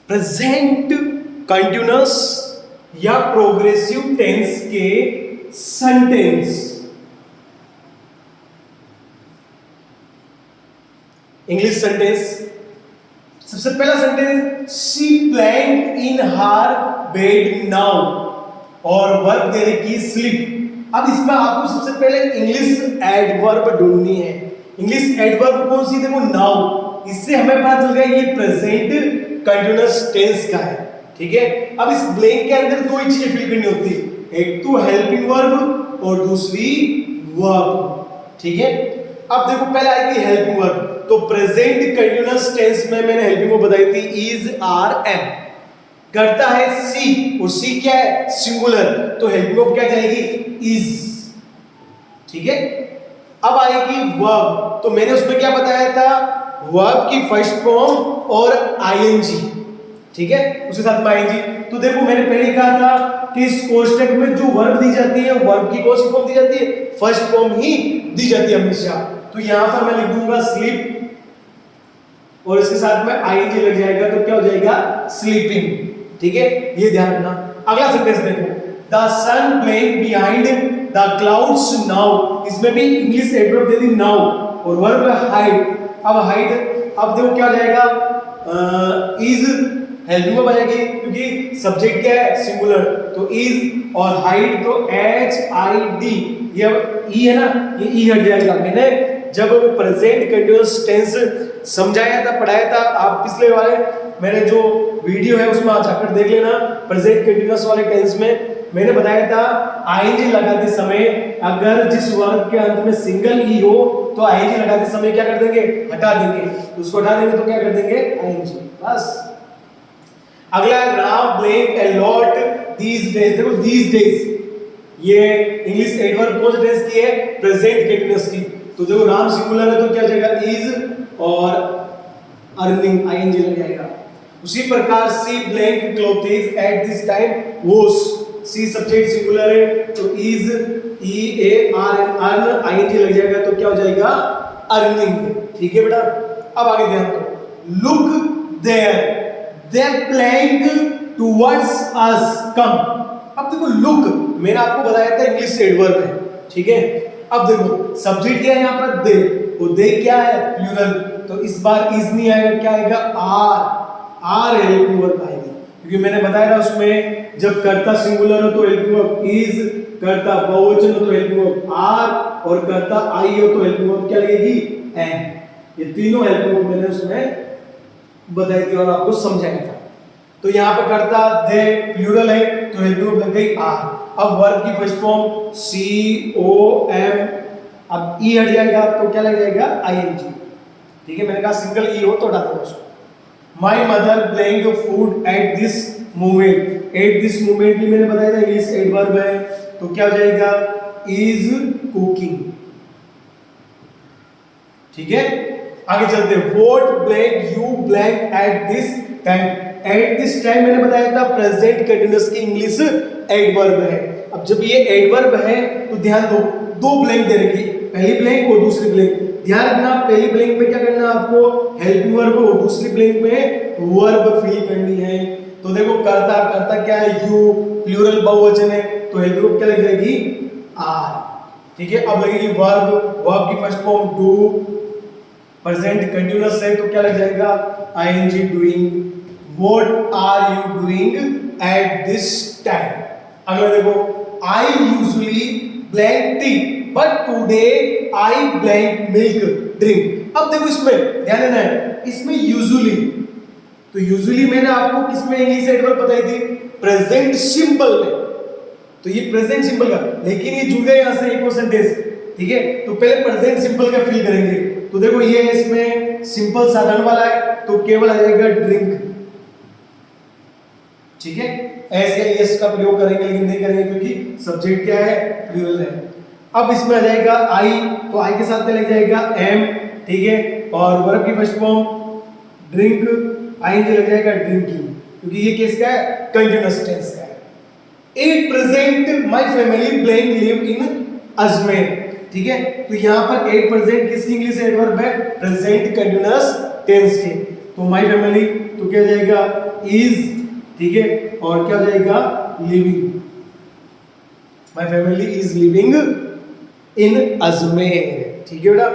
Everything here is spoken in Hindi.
प्रेजेंट कंटिन्यूअस या प्रोग्रेसिव टेंस के सेंटेंस। इंग्लिश सेंटेंस, सबसे पहला sentence, she blank in her bed now, और वर्ब दे रखी स्लीप। अब इसमें आपको सबसे पहले इंग्लिश एडवर्ब ढूंढनी है। इंग्लिश एडवर्ब कौन सी? देखो नाउ। इससे हमें पता चल गया ये प्रेजेंट कंटिन्यूअस टेंस का है। ठीक है, अब इस ब्लैंक के अंदर दो ही चीजें फिल करनी होती है, एक तो हेल्पिंग वर्ब और दूसरी वर्ब। ठीक है, अब देखो पहले आएगी हेल्पिंग वर्ब। तो प्रेजेंट कंटिन्यूअस टेंस में मैंने हेल्पिंग वर्ब बताई थी इज, आर, एम। करता है सी, और सी क्या है? सिंगुलर, तो हेल्पिंग वर्ब क्या जाएगी? इज। ठीक है, अब आएगी वर्ब। तो मैंने उसमें क्या बताया था? वर्ब की फर्स्ट फॉर्म और आईएनजी। ठीक है, उसके साथ में आईएनजी। तो देखो मैंने पहले कहा था कि इस कोष्टक में जो वर्ब दी जाती है, वर्ब की कौन सी फॉर्म दी जाती है? फर्स्ट फॉर्म ही दी जाती है हमेशा। तो यहां पर मैं लिख दूंगा स्लीप, और इसके साथ में आईएनजी लग जाएगा, तो क्या हो जाएगा? स्लीपिंग। ठीक है, ये ध्यान रखना। अगला सेंटेंस देखो, the sun playing behind the clouds now. इसमें भी इंग्लिश एडवर्ब दे दी नाउ, और वर्ब हाइड। अब हाइड, अब देखो क्या हो जाएगा? इज हेल्पिंग वर्ब आ जाएगी, क्योंकि सब्जेक्ट क्या है? सिंगुलर, तो इज, और हाइड तो एच आई डी, ये ई है ना, ये ई हट जाएगा। मैंने जब प्रेजेंट कंटिन्यूअस टेंस समझाया था, पढ़ाया था, आप पिछले वाले मेरे जो वीडियो है उसमें आप जाकर देख लेना। प्रेजेंट कंटिन्यूअस वाले टेंस में मैंने बताया था आईएनजी लगाते समय अगर जिस वर्ब के अंत में सिंगल ई हो तो आईएनजी लगाते समय क्या कर देंगे? हटा देंगे। तो उसको हटा देंगे तो क्या कर देंगे? आईएनजी। बस। अगला है Ram blank a lot these days. देखो दीस डेज, ये इंग्लिश एडवर्ब कौन से टेंस की है? प्रेजेंट कंटिन्यूअस की। तो देखो राम सिंगुलर है तो क्या हो जाएगा? इज, और अर्निंग आईएनजी लग जाएगा। उसी प्रकार C blank clothes at this time wash. C subject singular है तो is, E A R N, earn ING लग जाएगा, तो क्या हो जाएगा? अर्निंग। ठीक है बेटा, अब आगे ध्यान दो। Look there, the plank towards us, come. अब देखो लुक मैंने आपको बताया था इंग्लिश एडवर्ब है। ठीक है, अब देखो सब्जेक्ट क्या है यहाँ पर? दे, वो दे क्या है? प्लूरल, तो इस बार इज नहीं आएगा, क्या आएगा? आर। आर हेल्पिंग वर्ब आएगी, क्योंकि मैंने बताया था उसमें जब कर्ता सिंगुलर हो तो हेल्पिंग वर्ब इज, कर्ता बहुवचन हो तो हेल्पिंग वर्ब आर, और कर्ता आई हो तो हेल्पिंग वर्ब क्या लगेगी? एम। ये तीनों हेल्पिंग वर्ब मैंने उसमें बताई थी और आपको समझाया था। तो यहाँ पर कर्ता दे प्लूरल है तो हेल्पिंग वर्ब लग गई आर। अब वर्ब की first form C O M, अब ई हट जाएगा तो क्या लग जाएगा? आईएनजी। ठीक है, मैंने कहा सिंगल ई हो तो हटा दो उसको। My mother playing food at this moment. At this moment भी मैंने बताया था इंग्लिश एडवर्ब है, तो क्या हो जाएगा? Is cooking. ठीक है, आगे चलते हैं। What blank you blank eight this time. Eight this time मैंने बताया था प्रेजेंट कंटिन्यूअस की इंग्लिश एडवर्ब है। अब जब ये एडवर्ब है तो ध्यान दो, दो ब्लैंक दे रखी, पहली ब्लैंक और दूसरी ब्लैंक। ध्यान रखना पहली ब्लैंक में क्या करना है आपको? हेल्पिंग वर्ब, और दूसरी ब्लैंक में वर्ब फिल करनी है। तो देखो कर्ता, कर्ता क्या है? यू, प्लूरल बहुवचन है तो हेल्पिंग वर्ब क्या लग जाएगी? आर। ठीक है, अब लगेगी वर्ब, वर्ब की first form do, present continuous है तो क्या लग जाएगा? ING, doing. What are you doing at this time. अगला देखो, I usually blank tea but today I blank milk drink. अब देखो इसमें ध्यान देना है, इसमें यूजुअली, तो यूजुअली मैंने आपको किसमें इंग्लिश एडवर्ब बताई थी? प्रेजेंट सिंपल में। तो ये प्रेजेंट सिंपल का, लेकिन ये जुड़ गए यहां से एक सेंटेंस। ठीक है, तो पहले प्रेजेंट सिंपल का फिल करेंगे। तो देखो ये इसमें सिंपल साधारण वाला है तो केवल आ जाएगा ड्रिंक। ठीक है, एस या एस का प्रयोग करेंगे, लेकिन नहीं करेंगे क्योंकि सब्जेक्ट क्या है? प्लूरल है। अब इसमें आ जाएगा आई, तो आई के साथ क्या लग जाएगा? एम। ठीक है, और वर्ब की फर्स्ट फॉर्म ड्रिंक, आईएनजी लग जाएगा ड्रिंकिंग, क्योंकि ये केस का है? कंटीन्यूअस टेंस का है। At present my family playing live in Ajmer. ठीक है, तो यहां पर एट प्रेजेंट किसकी इंग्लिश एडवर्ब है? प्रेजेंट कंटीन्यूअस टेंस की। तो माई फैमिली तो क्या जाएगा इज, ठीक है, और क्या जाएगा living, my family is living in Ajmer, ठीक है बेटा।